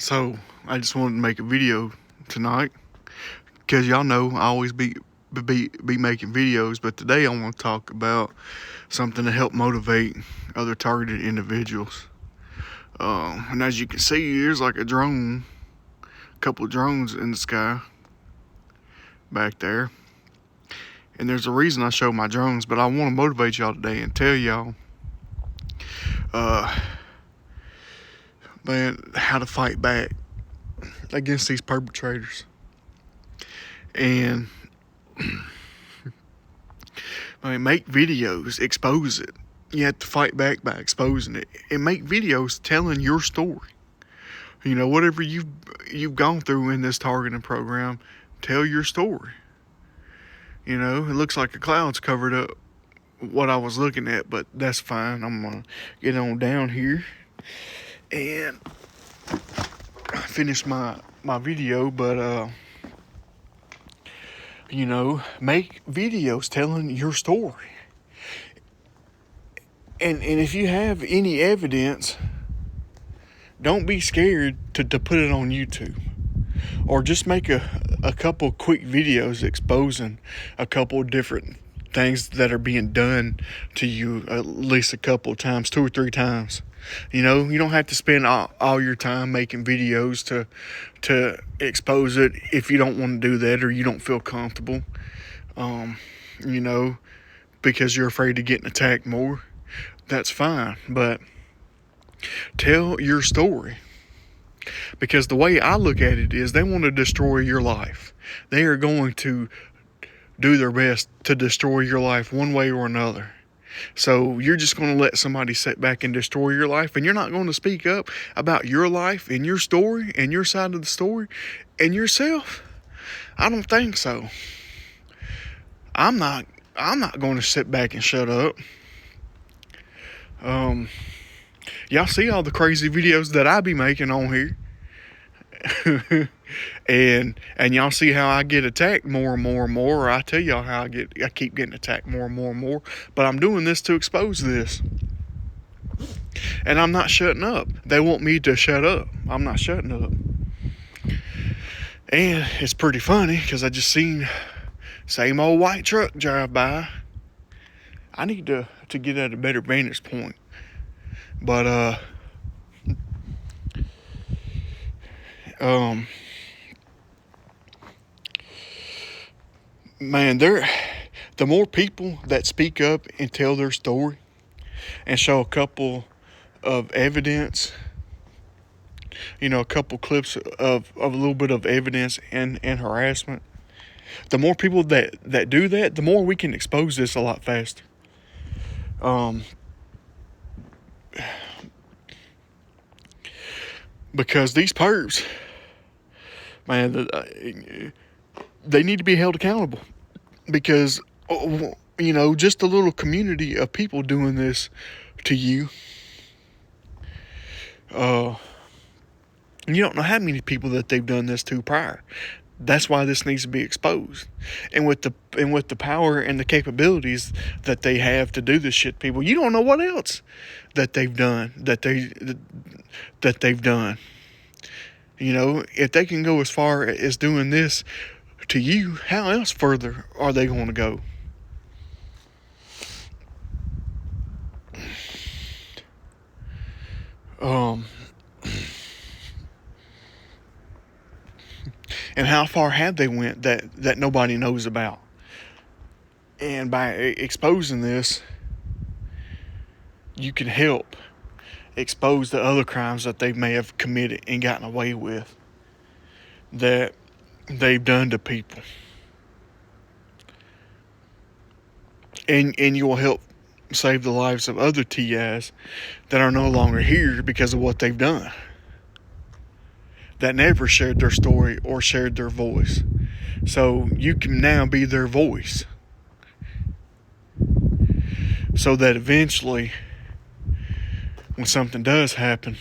So I just wanted to make a video tonight because y'all know I always be making videos, but today I want to talk about something to help motivate other targeted individuals. And as you can see, there's like a couple of drones in the sky back there. And there's a reason I show my drones, but I want to motivate y'all today and tell y'all, man, how to fight back against these perpetrators. And make videos, expose it. You have to fight back by exposing it, and make videos telling your story. You know, whatever you've gone through in this targeting program, tell your story. You know, it looks like a cloud's covered up what I was looking at, but that's fine. I'm gonna get on down here and finish my video, but you know, make videos telling your story. And if you have any evidence, don't be scared to put it on YouTube. Or just make a couple quick videos exposing a couple different things that are being done to you at least a couple of times, 2 or 3 times. You know, you don't have to spend all your time making videos to expose it if you don't want to do that or you don't feel comfortable. You know, because you're afraid of getting attacked more. That's fine, but tell your story. Because the way I look at it is they want to destroy your life. They are going to do their best to destroy your life one way or another. So you're just going to let somebody sit back and destroy your life, and you're not going to speak up about your life and your story and your side of the story and yourself? I don't think so. I'm not going to sit back and shut up. Y'all see all the crazy videos that I be making on here. and y'all see how I get attacked more and more and more. Or I tell y'all how I keep getting attacked more and more and more. But I'm doing this to expose this. And I'm not shutting up. They want me to shut up. I'm not shutting up. And it's pretty funny because I just seen same old white truck drive by. I need to get at a better vantage point. But man, the more people that speak up and tell their story and show a couple of evidence, you know, a couple clips of a little bit of evidence and harassment, the more people that do that, the more we can expose this a lot faster. Because these perps, man, they need to be held accountable. Because, you know, just a little community of people doing this to you, you don't know how many people that they've done this to prior. That's why this needs to be exposed. And with the power and the capabilities that they have to do this shit, people, you don't know what else that they've done, that they've done. You know, if they can go as far as doing this to you, how else further are they going to go? And how far have they went that nobody knows about? And by exposing this, you can help expose the other crimes that they may have committed and gotten away with that they've done to people. And you will help save the lives of other TIs that are no longer here because of what they've done, that never shared their story or shared their voice. So you can now be their voice, so that eventually when something does happen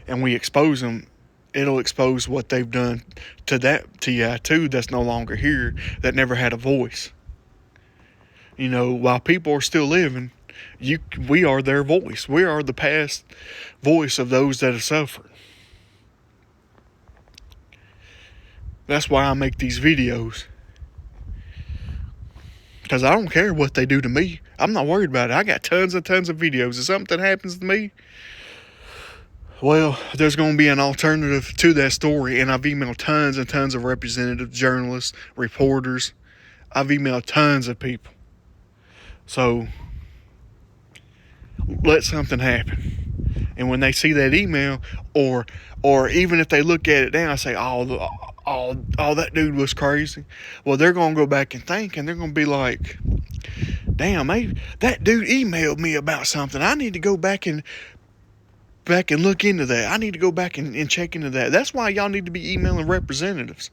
and we expose them, it'll expose what they've done to that TI too that's no longer here, that never had a voice. You know, while people are still living, we are their voice. We are the past voice of those that have suffered. That's why I make these videos. Because I don't care what they do to me. I'm not worried about it. I got tons and tons of videos. If something happens to me, well, there's going to be an alternative to that story. And I've emailed tons and tons of representatives, journalists, reporters. I've emailed tons of people. So let something happen. And when they see that email, or even if they look at it now and say, oh, that dude was crazy. Well, they're going to go back and think, and they're going to be like, damn, maybe that dude emailed me about something. I need to go back and look into that. I need to go back and check into that. That's why y'all need to be emailing representatives.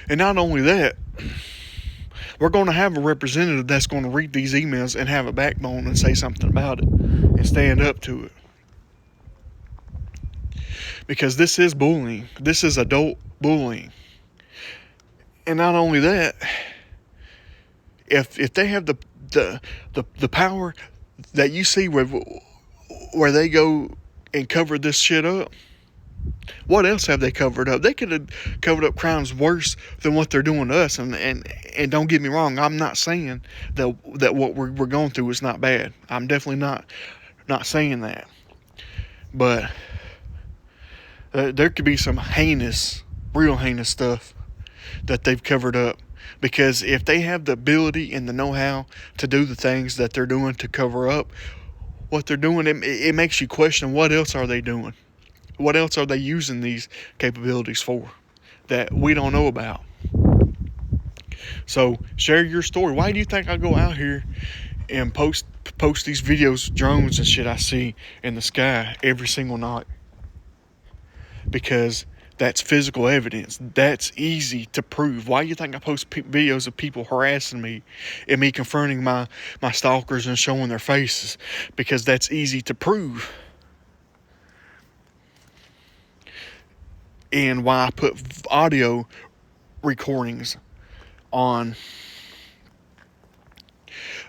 And not only that, we're going to have a representative that's going to read these emails and have a backbone and say something about it and stand up to it. Because this is bullying. This is adult bullying. And not only that, if they have the power that you see where they go and cover this shit up, what else have they covered up? They could have covered up crimes worse than what they're doing to us. And don't get me wrong, I'm not saying that what we're going through is not bad. I'm definitely not saying that. But there could be some real heinous stuff that they've covered up. Because if they have the ability and the know-how to do the things that they're doing to cover up what they're doing, it makes you question, what else are they doing? What else are they using these capabilities for that we don't know about? So share your story. Why do you think I go out here and post these videos, drones and shit I see in the sky every single night? Because that's physical evidence. That's easy to prove. Why do you think I post videos of people harassing me and me confronting my stalkers and showing their faces? Because that's easy to prove. And why I put audio recordings on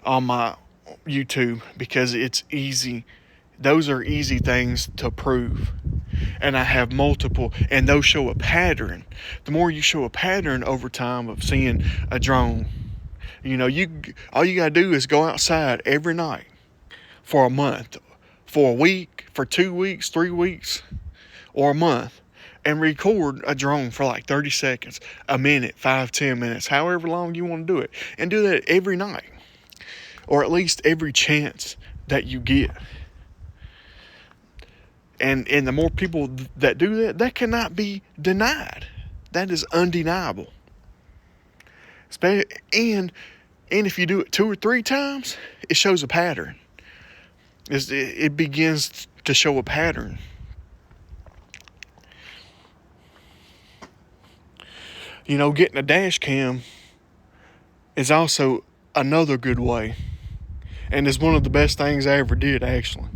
my YouTube, because it's easy. Those are easy things to prove. And I have multiple, and those show a pattern. The more you show a pattern over time of seeing a drone, all you gotta do is go outside every night for a month, for a week, for 2 weeks, 3 weeks, or a month, and record a drone for like 30 seconds, a minute, 5-10 minutes, however long you want to do it. And do that every night, or at least every chance that you get. And the more people that do that cannot be denied. That is undeniable. And if you do it 2 or 3 times, it shows a pattern. It begins to show a pattern. Getting a dash cam is also another good way. And it's one of the best things I ever did, actually.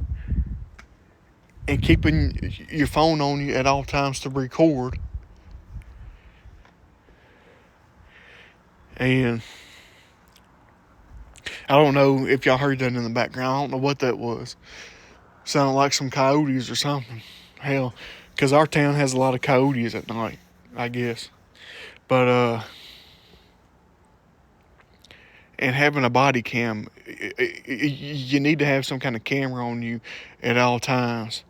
And keeping your phone on you at all times to record. And I don't know if y'all heard that in the background. I don't know what that was. Sounded like some coyotes or something. Hell, because our town has a lot of coyotes at night, I guess. But, and having a body cam, you need to have some kind of camera on you at all times.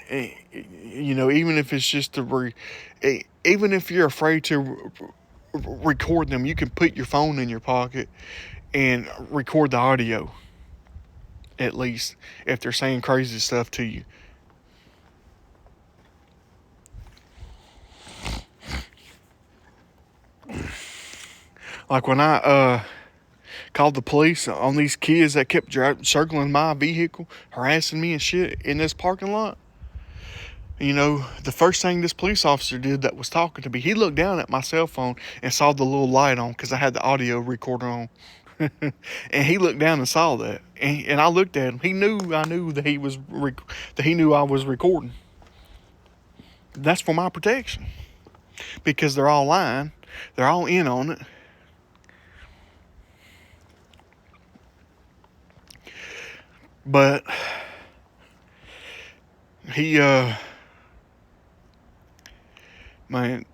Even if it's just even if you're afraid to record them, you can put your phone in your pocket and record the audio, at least, if they're saying crazy stuff to you. Like when I called the police on these kids that kept circling my vehicle, harassing me and shit in this parking lot. The first thing this police officer did that was talking to me, he looked down at my cell phone and saw the little light on, because I had the audio recorder on. And he looked down and saw that. And I looked at him. I knew that he knew I was recording. That's for my protection. Because they're all lying. They're all in on it. But he Man,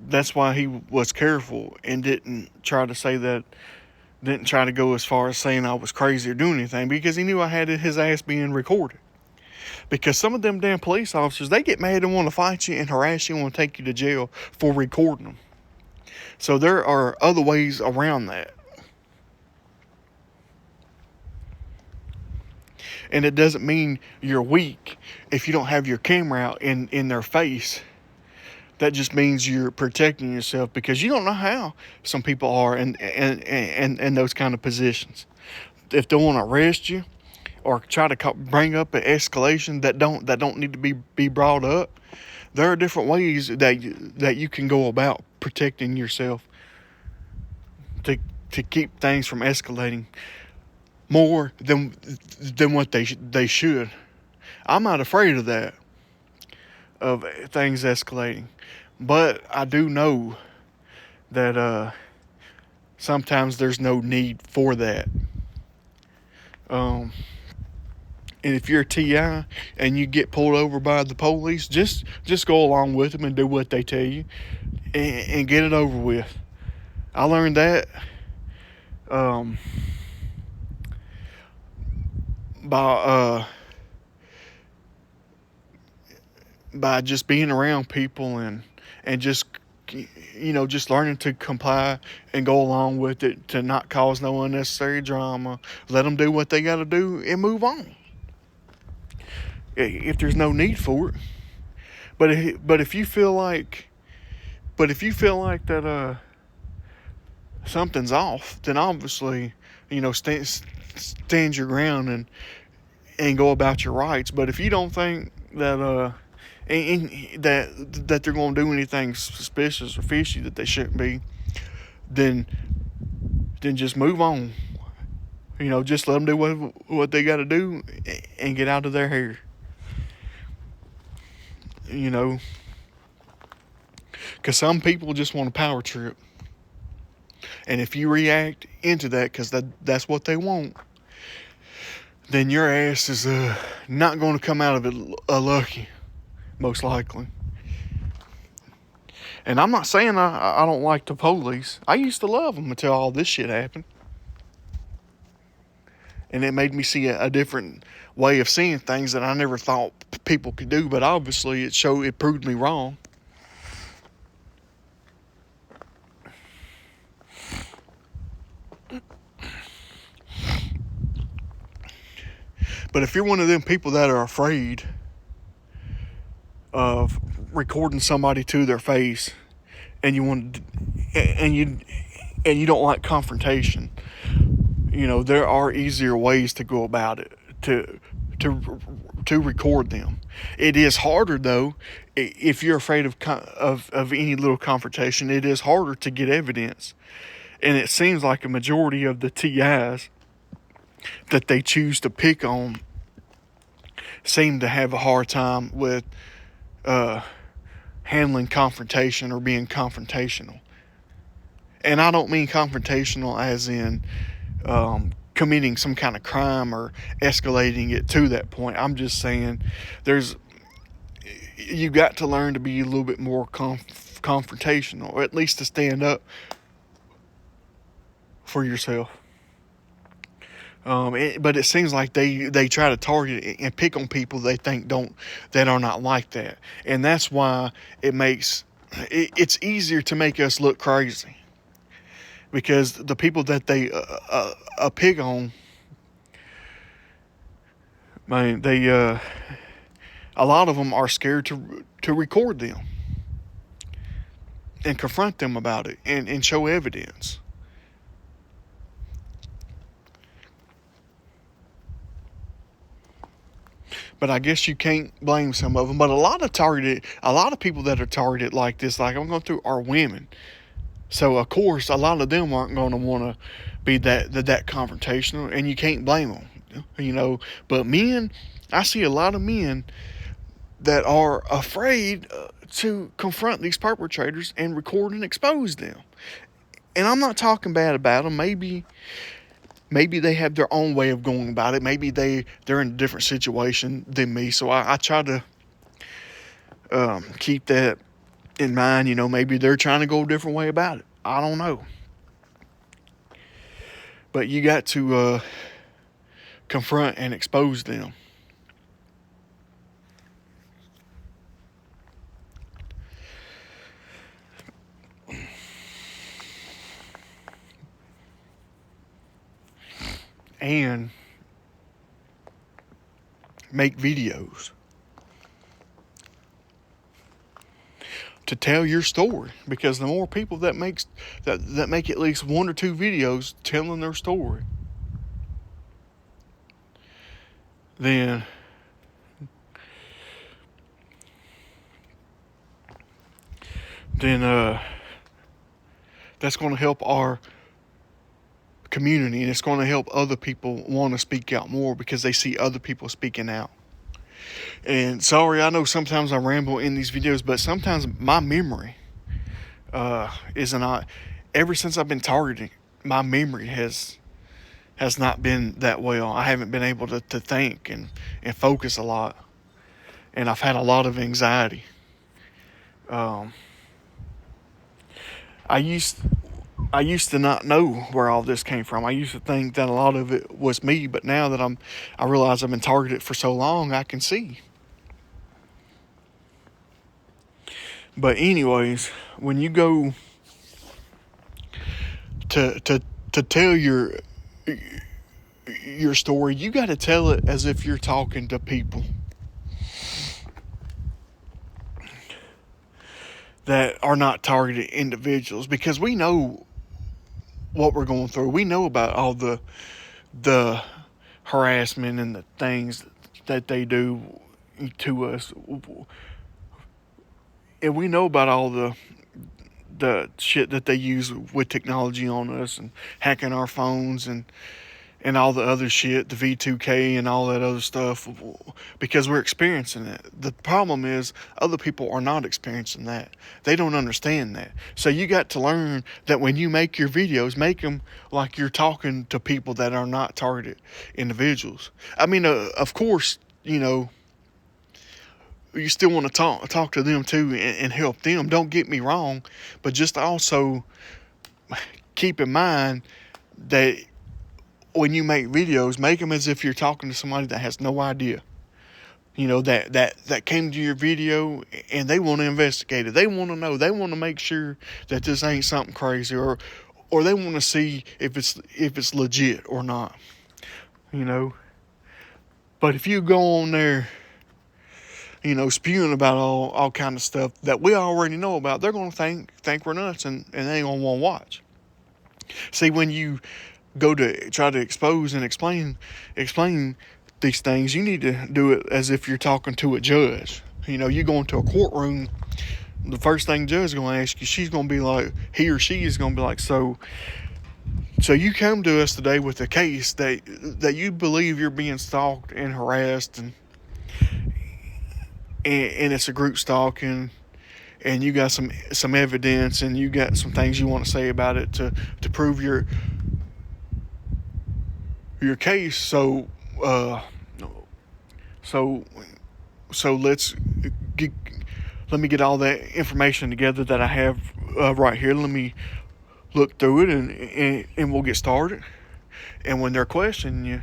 that's why he was careful and didn't try to go as far as saying I was crazy or doing anything, because he knew I had his ass being recorded. Because some of them damn police officers, they get mad and want to fight you and harass you and want to take you to jail for recording them. So there are other ways around that. And it doesn't mean you're weak if you don't have your camera out in their face. That just means you're protecting yourself, because you don't know how some people are in those kind of positions. If they want to arrest you or try to bring up an escalation that don't need to be brought up, there are different ways that you can go about protecting yourself to keep things from escalating more than what they should. I'm not afraid of that, of things escalating, but I do know that sometimes there's no need for that. And if you're a TI and you get pulled over by the police, just go along with them and do what they tell you, and get it over with. I learned that by just being around people and just just learning to comply and go along with it, to not cause no unnecessary drama. Let them do what they got to do and move on if there's no need for it. But if you feel like that something's off, then obviously stand your ground and go about your rights. But if you don't think that that they're going to do anything suspicious or fishy that they shouldn't be, then just move on. Just let them do what they got to do and get out of their hair. Because some people just want a power trip, and if you react into that because that's what they want, then your ass is not going to come out of it lucky, most likely. And I'm not saying I don't like the police. I used to love them until all this shit happened. And it made me see a different way of seeing things that I never thought people could do. But obviously it proved me wrong. But if you're one of them people that are afraid of recording somebody to their face, and you don't like confrontation, there are easier ways to go about it to record them. It is harder though. If you're afraid of any little confrontation, it is harder to get evidence. And it seems like a majority of the TIs that they choose to pick on seem to have a hard time with handling confrontation or being confrontational. And I don't mean confrontational as in committing some kind of crime or escalating it to that point. I'm just saying you got to learn to be a little bit more confrontational, or at least to stand up for yourself. But it seems like they try to target and pick on people they think that are not like that, and that's why it's easier to make us look crazy, because the people that they pick on, man, a lot of them are scared to record them and confront them about it and show evidence. But I guess you can't blame some of them. But a lot of people that are targeted like this, like I'm going through, are women. So of course, a lot of them aren't going to want to be that confrontational, and you can't blame them. But men, I see a lot of men that are afraid to confront these perpetrators and record and expose them. And I'm not talking bad about them. Maybe they have their own way of going about it. Maybe they're in a different situation than me. So I try to keep that in mind. Maybe they're trying to go a different way about it. I don't know. But you got to confront and expose them. And make videos to tell your story, because the more people that make at least 1 or 2 videos telling their story, then that's going to help our community, and it's going to help other people want to speak out more because they see other people speaking out. And sorry, I know sometimes I ramble in these videos, but sometimes my memory isn't. Ever since I've been targeting, my memory has not been that well. I haven't been able to think and focus a lot, and I've had a lot of anxiety. I used to not know where all this came from. I used to think that a lot of it was me, but now that I realize I've been targeted for so long, I can see. But anyways, when you go to tell your story, you got to tell it as if you're talking to people that are not targeted individuals, because we know what we're going through. We know about all the harassment and the things that they do to us, and we know about all the shit that they use with technology on us and hacking our phones and all the other shit, the V2K and all that other stuff, because we're experiencing it. The problem is other people are not experiencing that. They don't understand that. So you got to learn that when you make your videos, make them like you're talking to people that are not targeted individuals. I mean, of course, you still want to talk to them too and help them. Don't get me wrong, but just also keep in mind that when you make videos, make them as if you're talking to somebody that has no idea. That came to your video and they want to investigate it. They want to know. They want to make sure that this ain't something crazy, or they want to see if it's legit or not. But if you go on there, spewing about all kind of stuff that we already know about, they're going to think we're nuts, and they ain't going to want to watch. See, when you go to try to expose and explain these things, you need to do it as if you're talking to a judge. You go into a courtroom, the first thing the judge is going to ask you, she's going to be like, he or she is going to be like, so you come to us today with a case that you believe you're being stalked and harassed, and it's a group stalking, and you got some evidence, and you got some things you want to say about it to prove your case. So let me get all that information together that I have right here. Let me look through it, and we'll get started. And when they're questioning you,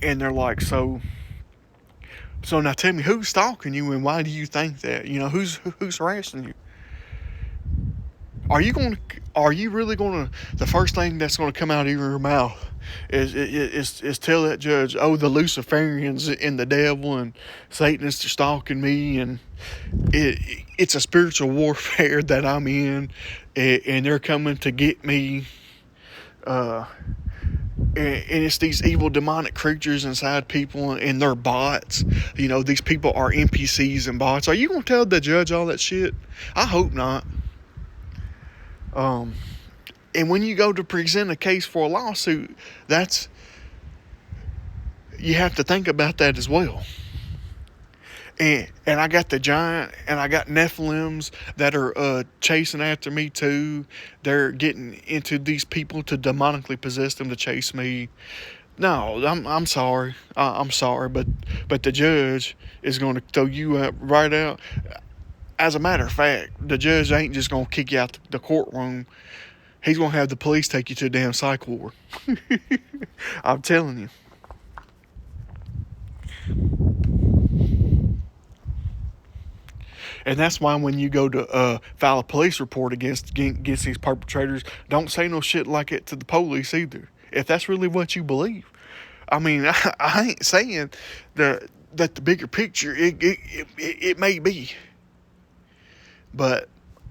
and they're like, so now tell me, who's stalking you, and why do you think that? Who's harassing you? Are you really going to, the first thing that's going to come out of your mouth is tell that judge, oh, the Luciferians and the devil and Satanists are stalking me, and it's a spiritual warfare that I'm in, and they're coming to get me, and it's these evil demonic creatures inside people, and they're bots. These people are NPCs and bots. Are you going to tell the judge all that shit? I hope not. And when you go to present a case for a lawsuit, you have to think about that as well. And I got the giant, and I got Nephilims that are chasing after me too. They're getting into these people to demonically possess them to chase me. No, I'm sorry. I'm sorry, but the judge is going to throw you right out. As a matter of fact, the judge ain't just gonna kick you out the courtroom. He's gonna have the police take you to a damn psych ward. I'm telling you. And that's why when you go to file a police report against these perpetrators, don't say no shit like it to the police either. If that's really what you believe. I mean, I ain't saying that the bigger picture, it may be. But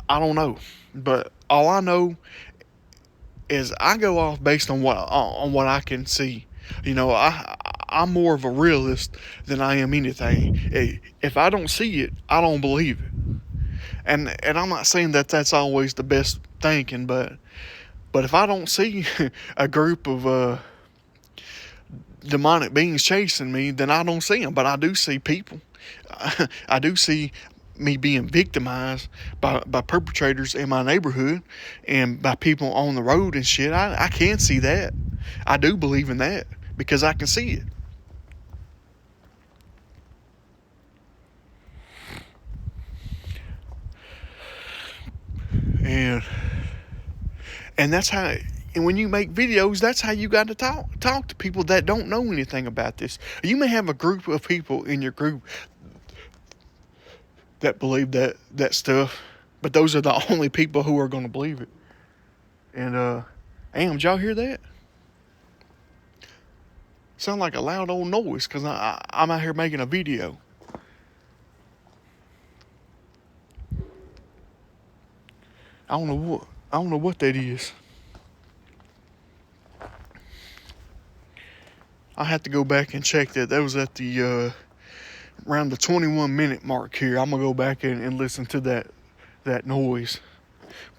I don't know. But all I know is I go off based on what I can see. You know, I'm more of a realist than I am anything. If I don't see it, I don't believe it. And I'm not saying that that's always the best thinking, but if I don't see a group of demonic beings chasing me, then I don't see them. But I do see people. I do see me being victimized by perpetrators in my neighborhood and by people on the road and shit. I can see that. I do believe in that because I can see it. And that's how, and when you make videos, that's how you got to talk to people that don't know anything about this. You may have a group of people in your group that believe that stuff, but those are the only people who are going to believe it. And did y'all hear that? Sound like a loud old noise because I'm out here making a video. I don't know what that is. I have to go back and check that. That was at the around the 21-minute mark here. I'm gonna go back and listen to that noise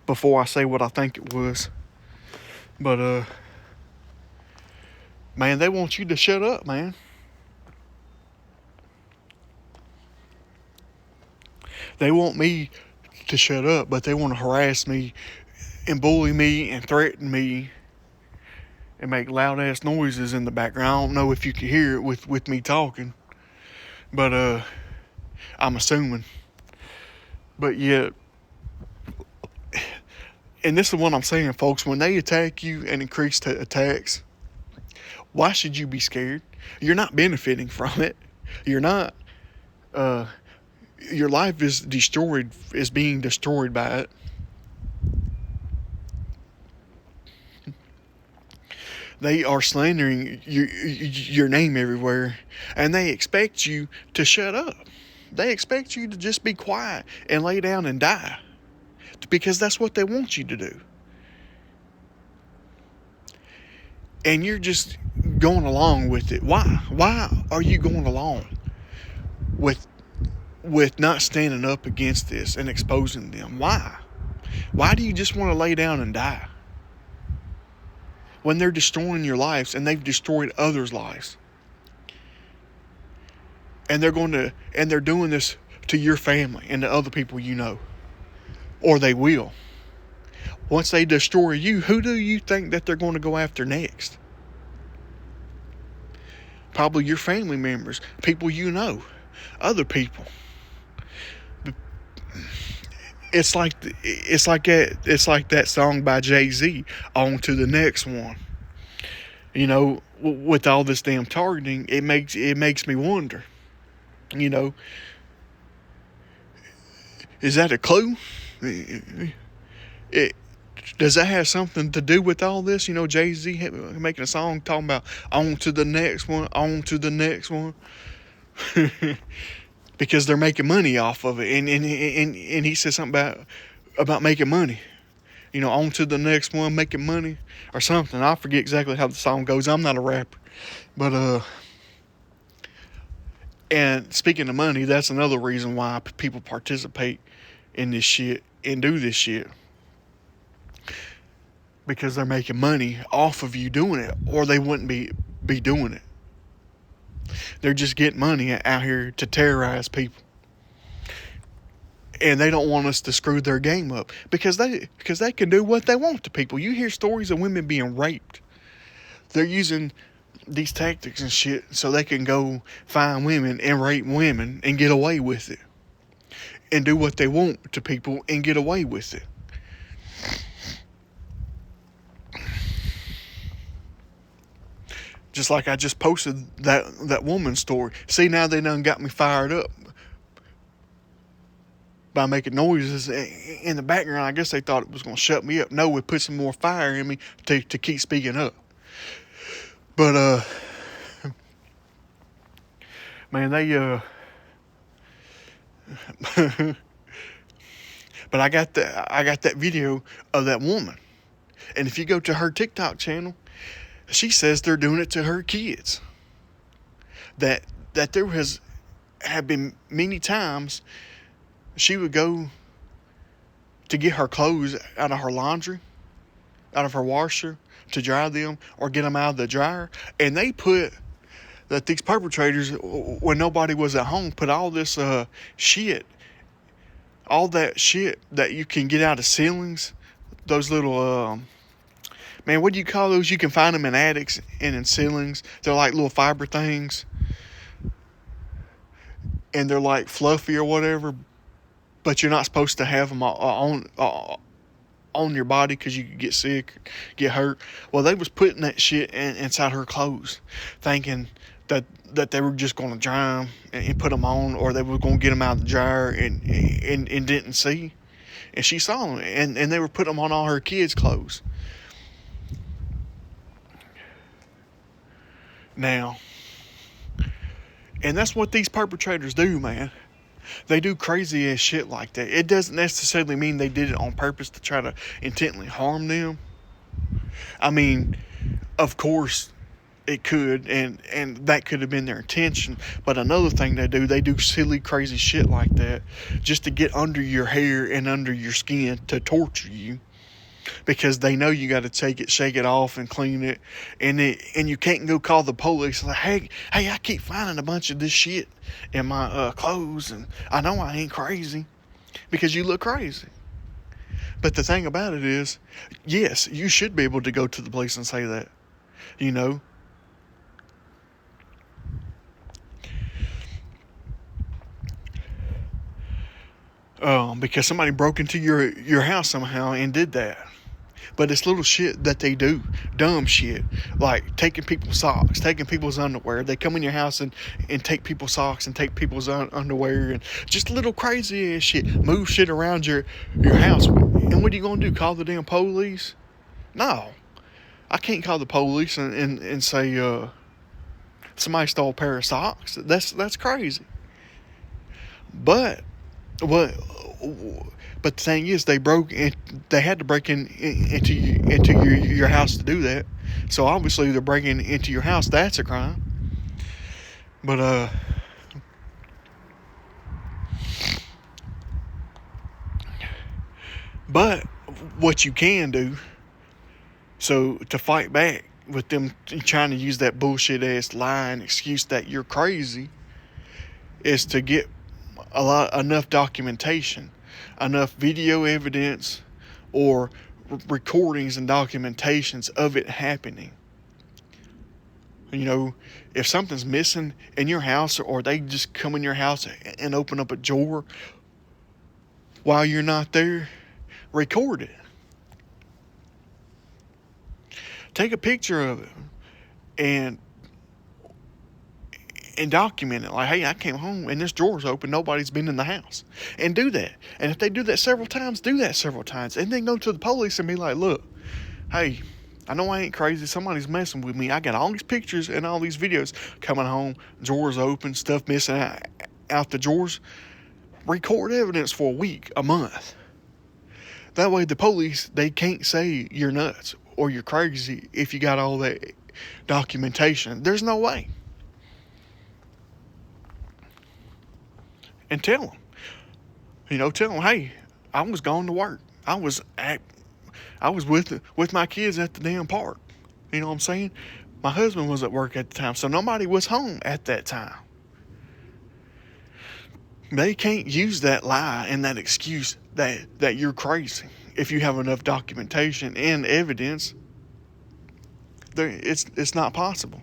before I say what I think it was. But man, they want you to shut up, man. They want me to shut up, but they want to harass me and bully me and threaten me and make loud ass noises in the background. I don't know if you can hear it with me talking, but I'm assuming. But yet, and this is what I'm saying, folks, when they attack you and increase attacks, why should you be scared? You're not benefiting from it. You're not. Your life is being destroyed by it. They are slandering your name everywhere, and they expect you to shut up. They expect you to just be quiet and lay down and die, because that's what they want you to do. And you're just going along with it. Why? Why are you going along with not standing up against this and exposing them? Why? Why do you just want to lay down and die? When they're destroying your lives and they've destroyed others' lives. And they're doing this to your family and to other people you know. Or they will. Once they destroy you, who do you think that they're going to go after next? Probably your family members, people you know, other people. It's like that song by Jay-Z, On to the Next One. You know, with all this damn targeting, it makes me wonder. You know, is that a clue? Does that have something to do with all this? You know, Jay-Z making a song talking about on to the next one, on to the next one. Because they're making money off of it. And he said something about making money. You know, on to the next one, making money or something. I forget exactly how the song goes. I'm not a rapper. But, and speaking of money, that's another reason why people participate in this shit and do this shit. Because they're making money off of you doing it, or they wouldn't be doing it. They're just getting money out here to terrorize people. And they don't want us to screw their game up because they can do what they want to people. You hear stories of women being raped. They're using these tactics and shit so they can go find women and rape women and get away with it. and do what they want to people and get away with it. Just like I just posted that woman's story. See, now they done got me fired up by making noises in the background. I guess they thought it was going to shut me up. No, it put some more fire in me to keep speaking up. But, man, they, but I got that video of that woman. And if you go to her TikTok channel, she says they're doing it to her kids. That there have been many times she would go to get her clothes out of her laundry, out of her washer, to dry them or get them out of the dryer. And they put that these perpetrators, when nobody was at home, put all this shit, all that shit that you can get out of ceilings, those little man, what do you call those? You can find them in attics and in ceilings. They're like little fiber things. And they're like fluffy or whatever. But you're not supposed to have them on your body because you could get sick, get hurt. Well, they was putting that shit inside her clothes, thinking that they were just going to dry them and put them on, or they were going to get them out of the dryer and didn't see. And she saw them, and they were putting them on all her kids' clothes. Now, and that's what these perpetrators do, man. They do crazy ass shit like that. It doesn't necessarily mean they did it on purpose to try to intently harm them. I mean, of course it could, and that could have been their intention. But another thing they do silly, crazy shit like that just to get under your hair and under your skin to torture you. Because they know you got to take it, shake it off, and clean it, and you can't go call the police like, hey, I keep finding a bunch of this shit in my clothes, and I know I ain't crazy, because you look crazy. But the thing about it is, yes, you should be able to go to the police and say that, you know. Because somebody broke into your house somehow and did that. But it's little shit that they do. Dumb shit. Like taking people's socks, taking people's underwear. They come in your house and take people's socks and take people's underwear. And just little crazy ass shit. Move shit around your house. And what are you going to do? Call the damn police? No. I can't call the police and say somebody stole a pair of socks. That's crazy. But the thing is, they had to break into your house to do that. So obviously they're breaking into your house. That's a crime. But what you can do, so to fight back with them trying to use that bullshit ass lie and excuse that you're crazy, is to get enough documentation, enough video evidence, or recordings and documentations of it happening. You know, if something's missing in your house, or they just come in your house and open up a drawer while you're not there, record it. Take a picture of it and document it. Like, hey, I came home and this drawer's open. Nobody's been in the house. And do that. And if they do that several times, do that several times. And then go to the police and be like, look, hey, I know I ain't crazy. Somebody's messing with me. I got all these pictures and all these videos coming home. Drawers open, stuff missing out the drawers. Record evidence for a week, a month. That way the police, they can't say you're nuts or you're crazy if you got all that documentation. There's no way. And tell them, hey, I was going to work. I was with my kids at the damn park. You know what I'm saying? My husband was at work at the time, so nobody was home at that time. They can't use that lie and that excuse that you're crazy if you have enough documentation and evidence. It's not possible.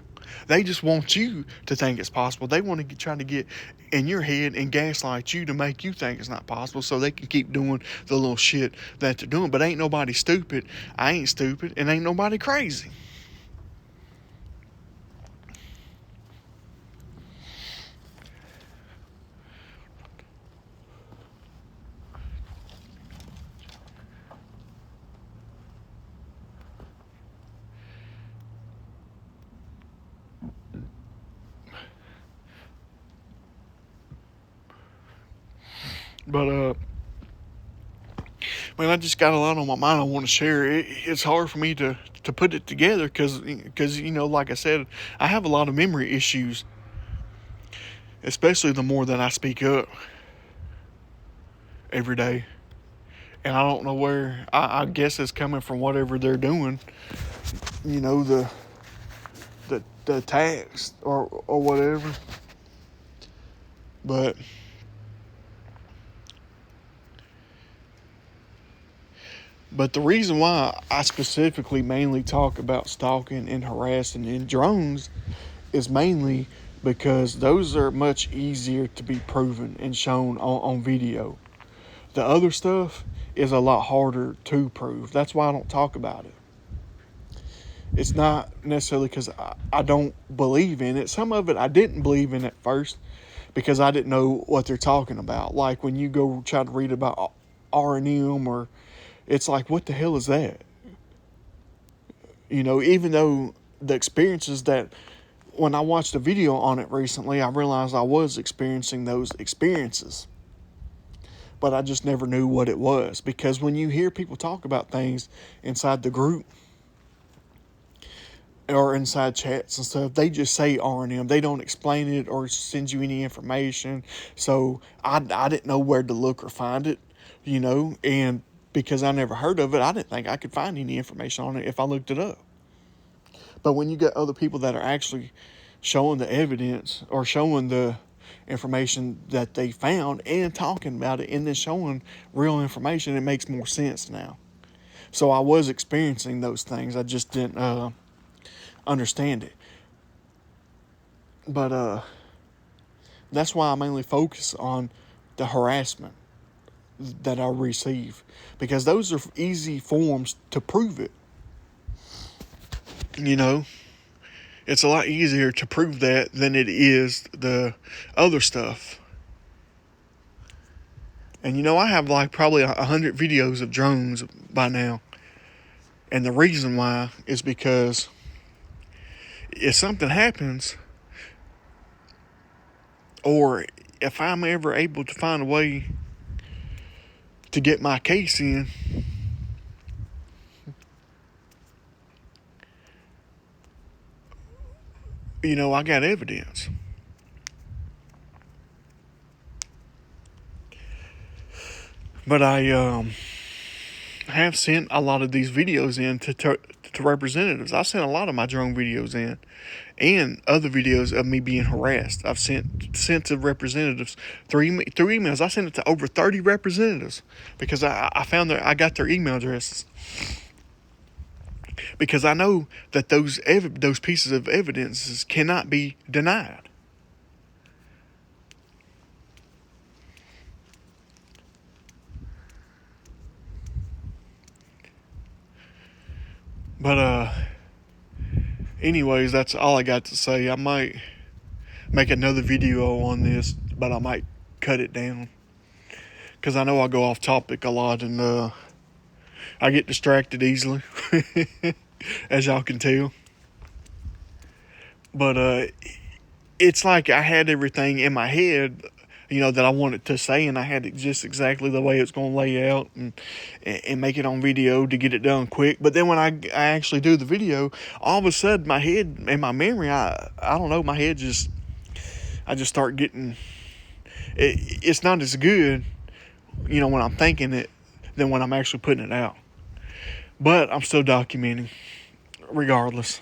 They just want you to think it's possible. They want to try to get in your head and gaslight you to make you think it's not possible so they can keep doing the little shit that they're doing. But ain't nobody stupid. I ain't stupid, and ain't nobody crazy. But man, I just got a lot on my mind I want to share. It's hard for me to put it together because like I said, I have a lot of memory issues, especially the more that I speak up every day. And I don't know where. I guess it's coming from whatever they're doing. The tax or whatever. But the reason why I specifically mainly talk about stalking and harassing and drones is mainly because those are much easier to be proven and shown on video. The other stuff is a lot harder to prove. That's why I don't talk about it. It's not necessarily because I don't believe in it. Some of it I didn't believe in at first because I didn't know what they're talking about. Like when you go try to read about R&M, or it's like, what the hell is that? Even though the experiences that when I watched a video on it recently, I realized I was experiencing those experiences. But I just never knew what it was, because when you hear people talk about things inside the group or inside chats and stuff, they just say R&M. They don't explain it or send you any information. So I didn't know where to look or find it, and because I never heard of it, I didn't think I could find any information on it if I looked it up. But when you get other people that are actually showing the evidence or showing the information that they found and talking about it and then showing real information, it makes more sense now. So I was experiencing those things. I just didn't understand it. But that's why I mainly focus on the harassment that I receive, because those are easy forms to prove it. It's a lot easier to prove that than it is the other stuff. And I have like probably 100 videos of drones by now. And the reason why is because if something happens, or if I'm ever able to find a way to get my case in, I got evidence. But I have sent a lot of these videos in to representatives. I sent a lot of my drone videos in, and other videos of me being harassed. I've sent to representatives through emails. I sent it to over 30 representatives because I found I got their email addresses. Because I know that those pieces of evidence cannot be denied. But anyways, that's all I got to say. I might make another video on this, but I might cut it down because I know I go off topic a lot, and I get distracted easily, as y'all can tell. But it's like I had everything in my head, that I wanted to say, and I had it just exactly the way it's going to lay out and make it on video to get it done quick. But then when I actually do the video, all of a sudden my head and my memory, I don't know, my head I just start getting, it's not as good, when I'm thinking it than when I'm actually putting it out. But I'm still documenting regardless.